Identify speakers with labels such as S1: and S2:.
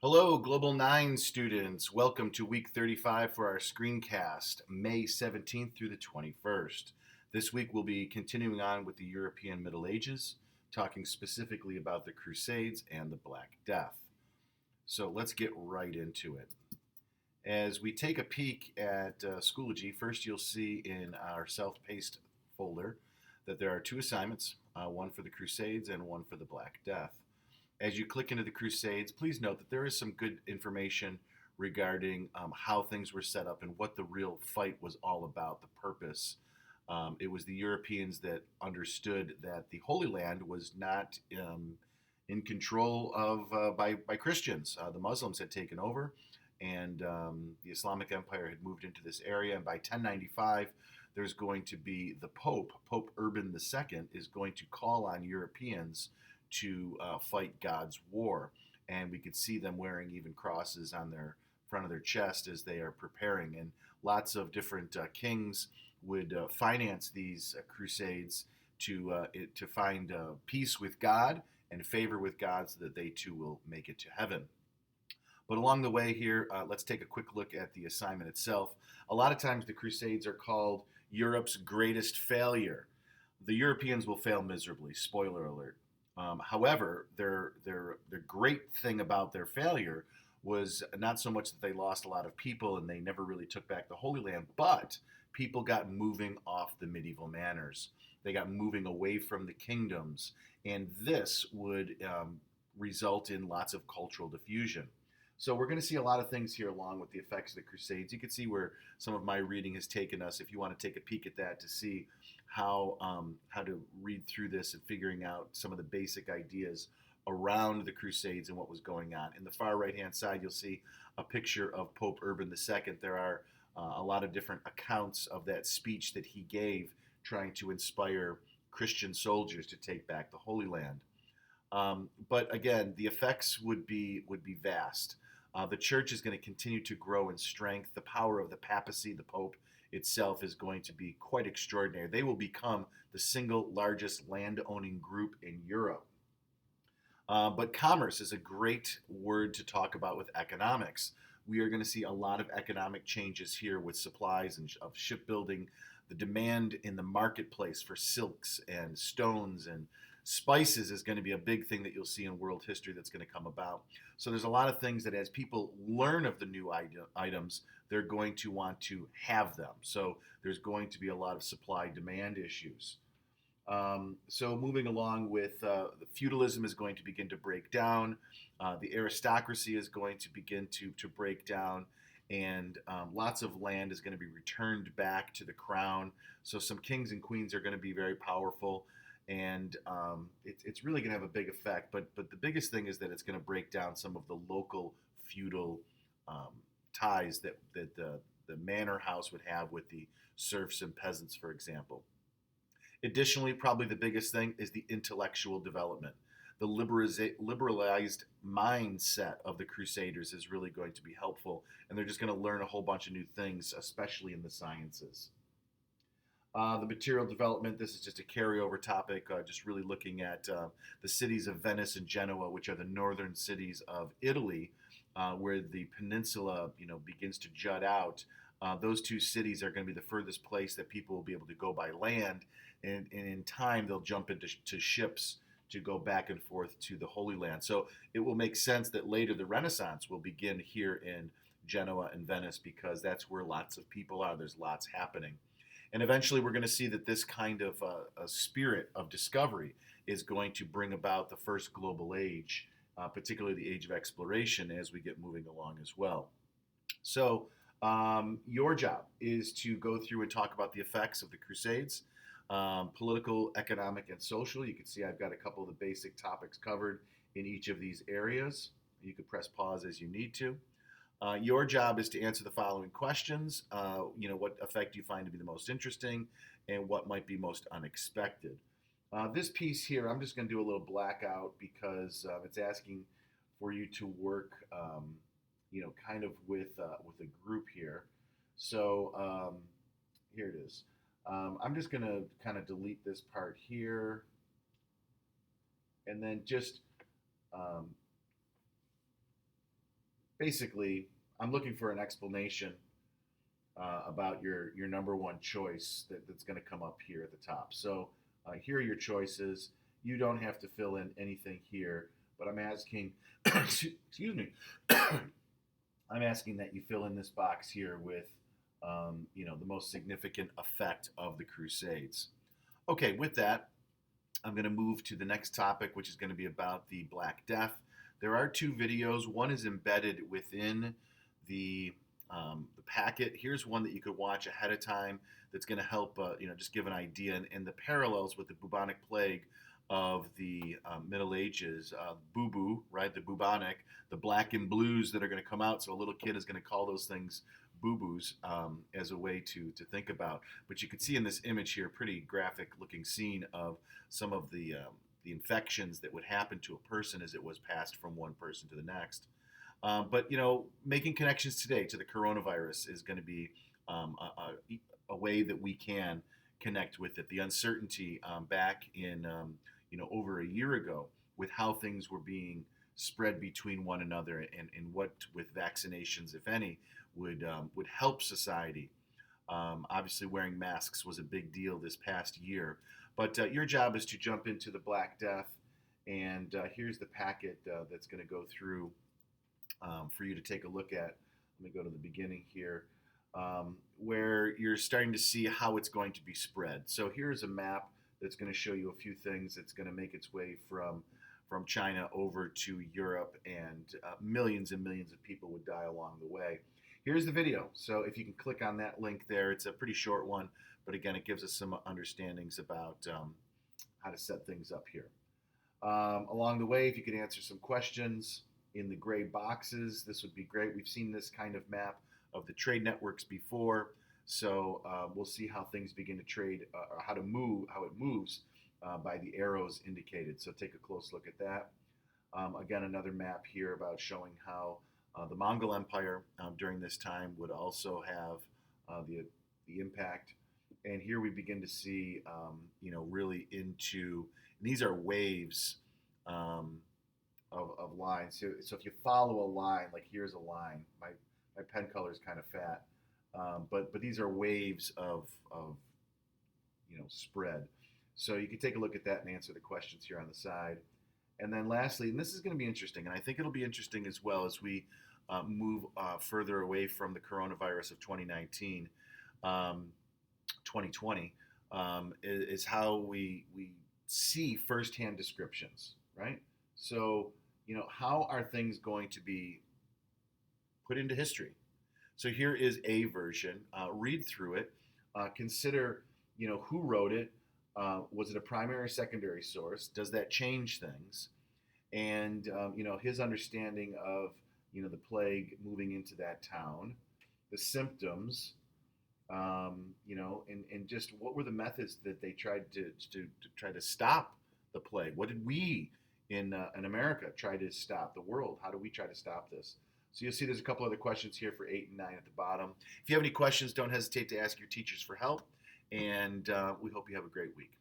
S1: Hello, Global 9 students. Welcome to week 35 for our screencast, May 17th through the 21st. This week we'll be continuing on with the European Middle Ages, talking specifically about the Crusades and the Black Death. So let's get right into it. As we take a peek at Schoology, first you'll see in our self-paced folder that there are two assignments, one for the Crusades and one for the Black Death. As you click into the Crusades, please note that there is some good information regarding how things were set up and what the real fight was all about, the purpose. It was the Europeans that understood that the Holy Land was not in control of by Christians. The Muslims had taken over, and the Islamic Empire had moved into this area. And by 1095, there's going to be the Pope, Pope Urban II, is going to call on Europeans to fight God's war. And we could see them wearing even crosses on their front of their chest as they are preparing. And lots of different kings would finance these crusades to find peace with God and favor with God so that they too will make it to heaven. But along the way here, let's take a quick look at the assignment itself. A lot of times the Crusades are called Europe's greatest failure. The Europeans will fail miserably, spoiler alert. However, their great thing about their failure was not so much that they lost a lot of people and they never really took back the Holy Land, but people got moving off the medieval manners. They got moving away from the kingdoms, and this would result in lots of cultural diffusion. So we're going to see a lot of things here along with the effects of the Crusades. You can see where some of my reading has taken us if you want to take a peek at that to see how to read through this and figuring out some of the basic ideas around the Crusades and what was going on. In the far right-hand side, you'll see a picture of Pope Urban II. There are a lot of different accounts of that speech that he gave trying to inspire Christian soldiers to take back the Holy Land. But again, the effects would be vast. The church is going to continue to grow in strength. The power of the papacy, the Pope itself, is going to be quite extraordinary. They will become the single largest land-owning group in Europe. But commerce is a great word to talk about with economics. We are going to see a lot of economic changes here with supplies and of shipbuilding, the demand in the marketplace for silks and stones and spices is going to be a big thing that you'll see in world history that's going to come about. So there's a lot of things that as people learn of the new items, they're going to want to have them. So there's going to be a lot of supply-demand issues. So moving along with the feudalism is going to begin to break down. The aristocracy is going to begin to break down. And lots of land is going to be returned back to the crown. So some kings and queens are going to be very powerful. And it's really going to have a big effect. But the biggest thing is that it's going to break down some of the local feudal ties that the manor house would have with the serfs and peasants, for example. Additionally, probably the biggest thing is the intellectual development. The liberalized mindset of the Crusaders is really going to be helpful, and they're just going to learn a whole bunch of new things, especially in the sciences. The material development, this is just a carryover topic, just really looking at the cities of Venice and Genoa, which are the northern cities of Italy, where the peninsula, begins to jut out. Those two cities are going to be the furthest place that people will be able to go by land, and in time they'll jump into ships to go back and forth to the Holy Land. So it will make sense that later the Renaissance will begin here in Genoa and Venice because that's where lots of people are. There's lots happening. And eventually we're going to see that this kind of a spirit of discovery is going to bring about the first global age, particularly the age of exploration as we get moving along as well. So your job is to go through and talk about the effects of the Crusades, political, economic, and social. You can see I've got a couple of the basic topics covered in each of these areas. You can press pause as you need to. Your job is to answer the following questions. What effect do you find to be the most interesting and what might be most unexpected? This piece here, I'm just going to do a little blackout because it's asking for you to work, kind of with a group here. So here it is. I'm just going to kind of delete this part here and then just basically, I'm looking for an explanation about your number one choice that's going to come up here at the top. So here are your choices. You don't have to fill in anything here, but I'm asking, excuse me, I'm asking that you fill in this box here with, the most significant effect of the Crusades. Okay, with that, I'm going to move to the next topic, which is going to be about the Black Death. There are two videos. One is embedded within the packet. Here's one that you could watch ahead of time that's going to help, just give an idea and the parallels with the bubonic plague of the Middle Ages. Boo-boo, right? The bubonic, the black and blues that are going to come out. So a little kid is going to call those things boo-boos as a way to think about. But you can see in this image here, pretty graphic looking scene of some of the infections that would happen to a person as it was passed from one person to the next. But making connections today to the coronavirus is going to be a way that we can connect with it. The uncertainty back in over a year ago with how things were being spread between one another and what with vaccinations, if any, would help society. Obviously, wearing masks was a big deal this past year. But your job is to jump into the Black Death, and here's the packet that's going to go through for you to take a look at. Let me go to the beginning here, where you're starting to see how it's going to be spread. So here's a map that's going to show you a few things. It's going to make its way from China over to Europe, and millions and millions of people would die along the way. Here's the video. So if you can click on that link there, it's a pretty short one, but again, it gives us some understandings about how to set things up here. Along the way, if you could answer some questions in the gray boxes, this would be great. We've seen this kind of map of the trade networks before, so we'll see how things begin to trade, or how it moves by the arrows indicated. So take a close look at that. Again, another map here about showing how the Mongol Empire during this time would also have the impact. And here we begin to see, really into, and these are waves of lines. So if you follow a line, like here's a line, my pen color is kind of fat, but these are waves of spread. So you can take a look at that and answer the questions here on the side. And then lastly, and this is going to be interesting, and I think it'll be interesting as well as we move further away from the coronavirus of 2019, 2020, is how we see firsthand descriptions, right? So, how are things going to be put into history? So here is a version. Read through it. Consider, who wrote it. Was it a primary or secondary source? Does that change things? And, his understanding of, the plague moving into that town, the symptoms, and just what were the methods that they tried to try to stop the plague? What did we in America try to stop? The world, how do we try to stop this? So you'll see there's a couple other questions here for 8 and 9 at the bottom. If you have any questions, don't hesitate to ask your teachers for help, and we hope you have a great week.